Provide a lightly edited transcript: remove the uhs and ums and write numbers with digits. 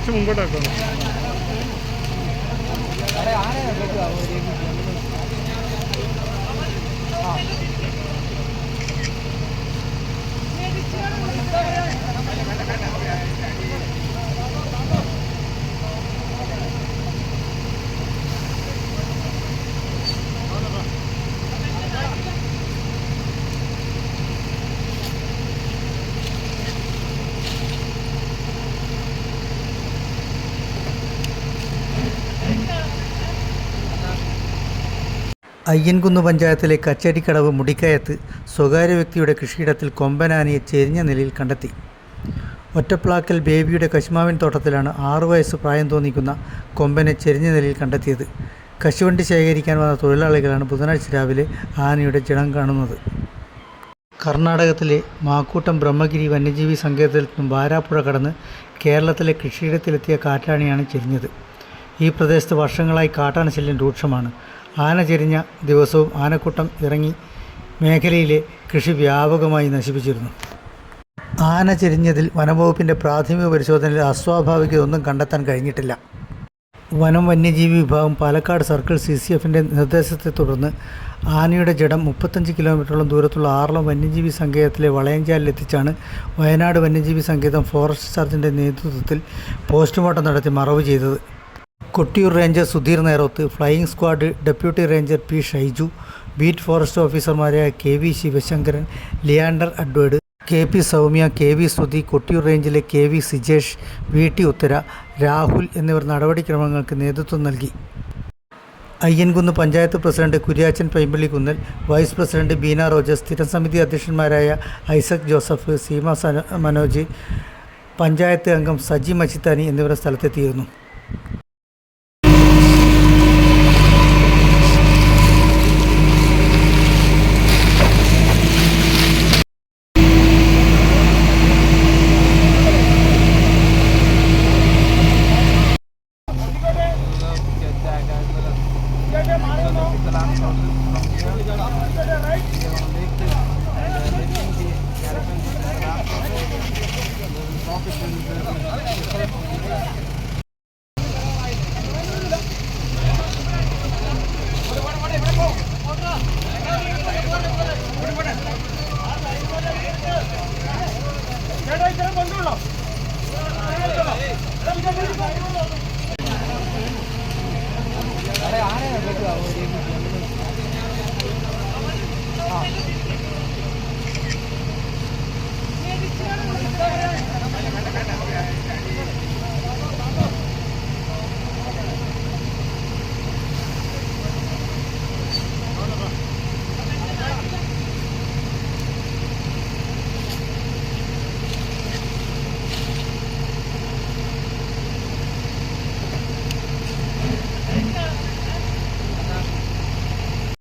കുറച്ച് മുമ്പോട്ടാക്കണം. അയ്യൻകുന്ന് പഞ്ചായത്തിലെ കച്ചേരിക്കടവ് മുടിക്കയത്ത് സ്വകാര്യ വ്യക്തിയുടെ കൃഷിയിടത്തിൽ കൊമ്പനാനയെ ചെരിഞ്ഞ നിലയിൽ കണ്ടെത്തി. ഒറ്റപ്ലാക്കൽ ബേബിയുടെ കശുമാവിൻ തോട്ടത്തിലാണ് 6 വയസ്സ് പ്രായം തോന്നിക്കുന്ന കൊമ്പനെ ചെരിഞ്ഞ നിലയിൽ കണ്ടെത്തിയത്. കശുവണ്ടി ശേഖരിക്കാൻ വന്ന തൊഴിലാളികളാണ് ബുധനാഴ്ച രാവിലെ ആനയുടെ ജഡം കാണുന്നത്. കർണാടകത്തിലെ മാക്കൂട്ടം ബ്രഹ്മഗിരി വന്യജീവി സങ്കേതത്തിൽ നിന്നും വാരാപ്പുഴ കടന്ന് കേരളത്തിലെ കൃഷിയിടത്തിലെത്തിയ കാട്ടാനയാണ് ചെരിഞ്ഞത്. ഈ പ്രദേശത്ത് വർഷങ്ങളായി കാട്ടാന ശല്യം രൂക്ഷമാണ്. ആന ചെരിഞ്ഞ ദിവസവും ആനക്കൂട്ടം ഇറങ്ങി മേഖലയിലെ കൃഷി വ്യാപകമായി നശിപ്പിച്ചിരുന്നു. ആന ചെരിഞ്ഞതിൽ വനംവകുപ്പിൻ്റെ പ്രാഥമിക പരിശോധനയിൽ അസ്വാഭാവികതയൊന്നും കണ്ടെത്താൻ കഴിഞ്ഞിട്ടില്ല. വനം വന്യജീവി വിഭാഗം പാലക്കാട് സർക്കിൾ CCFൻ്റെ നിർദ്ദേശത്തെ തുടർന്ന് ആനയുടെ ജഡം 35 കിലോമീറ്ററോളം ദൂരത്തുള്ള ആറളം വന്യജീവി സങ്കേതത്തിലെ വളയഞ്ചാലിലെത്തിച്ചാണ് വയനാട് വന്യജീവി സങ്കേതം ഫോറസ്റ്റ് സർജൻ്റെ നേതൃത്വത്തിൽ പോസ്റ്റ്മോർട്ടം നടത്തി മറവ് ചെയ്തത്. Kottiyoor ranger Sudheer Nerothu, flying squad deputy ranger P. Shyju, beat forest ഓഫീസർമാരായ KV ശിവശങ്കരൻ, ലിയാണ്ടർ അഡ്വേഡ്, KP സൗമ്യ, KV സുധി, കൊട്ടിയൂർ റേഞ്ചിലെ KV സിജേഷ്, VT ഉത്തര, രാഹുൽ എന്നിവർ നടപടിക്രമങ്ങൾക്ക് നേതൃത്വം നൽകി. Ayyankunnu panchayat president Kuriachan Paimpallikunnel, vice president Beena Rojas, സ്ഥിരം സമിതി അധ്യക്ഷന്മാരായ ഐസക് ജോസഫ്, സീമ മനോജ്, പഞ്ചായത്ത് അംഗം സജി മച്ചിത്താനി എന്നിവർ സ്ഥലത്തെത്തിയിരുന്നു. अरे आ रहे हैं